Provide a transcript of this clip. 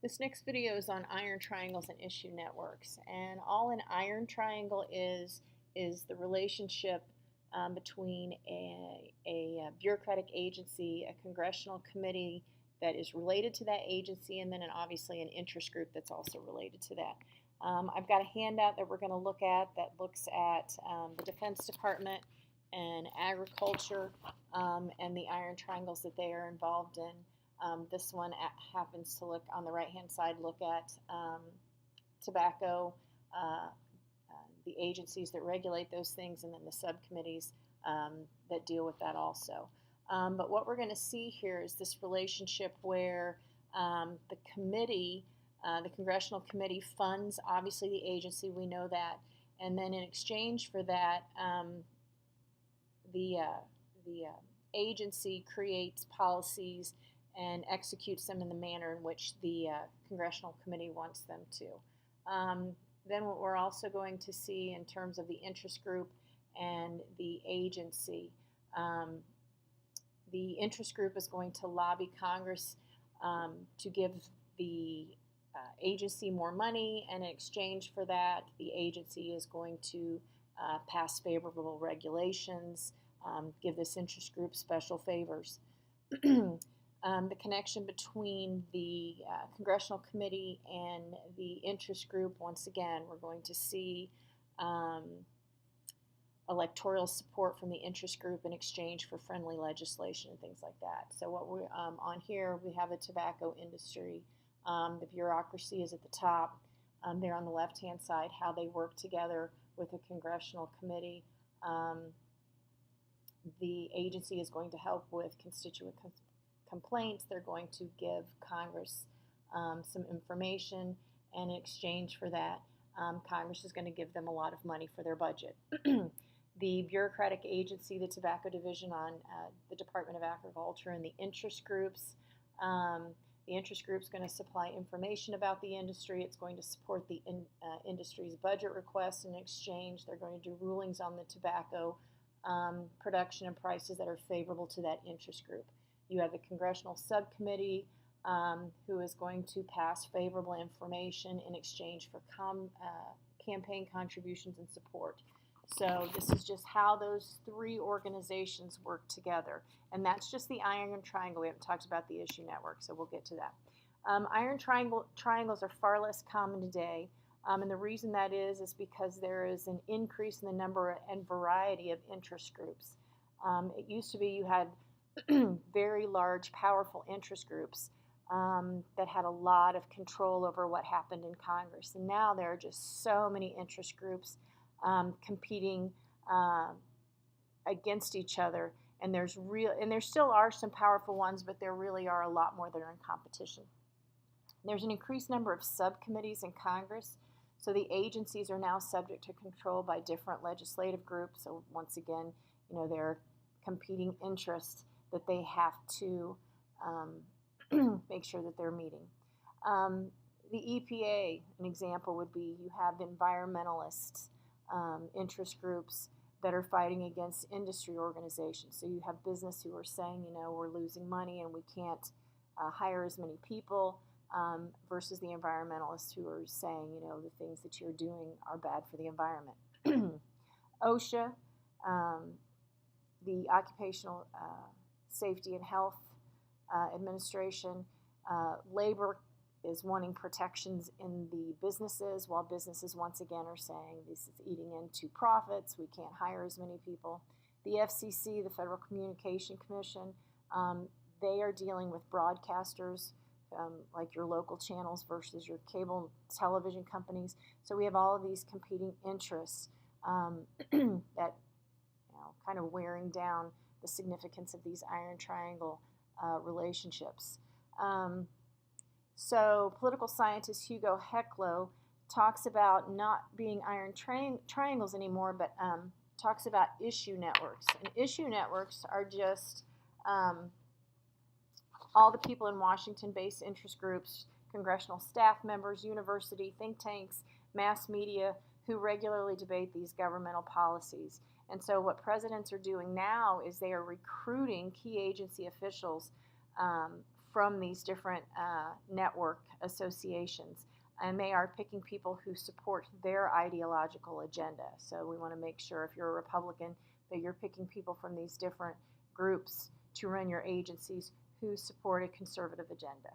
This next video is on iron triangles and issue networks, and all an iron triangle is the relationship between a bureaucratic agency, a congressional committee that is related to that agency, and then obviously an interest group that's also related to that. I've got a handout that we're going to look at that looks at the Defense Department and agriculture and the iron triangles that they are involved in. This one happens to look on the right-hand side, look at tobacco, the agencies that regulate those things, and then the subcommittees that deal with that also. But what we're going to see here is this relationship where the committee, the congressional committee, funds obviously the agency, we know that, and then in exchange for that, the agency creates policies and executes them in the manner in which the congressional committee wants them to. Then what we're also going to see in terms of the interest group and the agency, the interest group is going to lobby Congress to give the agency more money, and in exchange for that, the agency is going to pass favorable regulations, give this interest group special favors. The connection between the congressional committee and the interest group, once again, we're going to see electoral support from the interest group in exchange for friendly legislation and things like that. So what we're on here, we have the tobacco industry. The bureaucracy is at the top. There on the left-hand side, how they work together with a congressional committee. The agency is going to help with constituent complaints. They're going to give Congress some information, and in exchange for that, Congress is going to give them a lot of money for their budget. The bureaucratic agency, the Tobacco Division on the Department of Agriculture, and the interest groups. The interest group is going to supply information about the industry. It's going to support the industry's budget requests. In exchange, they're going to do rulings on the tobacco production and prices that are favorable to that interest group. You have the congressional subcommittee who is going to pass favorable information in exchange for campaign contributions and support. So this is just how those three organizations work together. And that's just the iron triangle. We haven't talked about the issue network, so we'll get to that. Iron triangles are far less common today. And the reason that is because there is an increase in the number and variety of interest groups. It used to be you had very large, powerful interest groups that had a lot of control over what happened in Congress. And now there are just so many interest groups competing against each other. And there still are some powerful ones, but there really are a lot more that are in competition. There's an increased number of subcommittees in Congress. So the agencies are now subject to control by different legislative groups. So once again, there are competing interests that they have to make sure that they're meeting. The EPA, an example would be you have environmentalists, interest groups that are fighting against industry organizations. So you have business who are saying, we're losing money and we can't hire as many people, versus the environmentalists who are saying, the things that you're doing are bad for the environment. OSHA, the Occupational Safety and Health Administration, labor is wanting protections in the businesses, while businesses once again are saying this is eating into profits, we can't hire as many people. The FCC, the Federal Communication Commission, they are dealing with broadcasters like your local channels versus your cable television companies. So we have all of these competing interests that kind of wearing down the significance of these iron triangle relationships. So political scientist Hugo Heclo talks about not being iron triangles anymore, but talks about issue networks. And issue networks are just all the people in Washington-based interest groups, congressional staff members, university, think tanks, mass media, who regularly debate these governmental policies. And so what presidents are doing now is they are recruiting key agency officials from these different network associations, and they are picking people who support their ideological agenda. So we want to make sure, if you're a Republican, that you're picking people from these different groups to run your agencies who support a conservative agenda.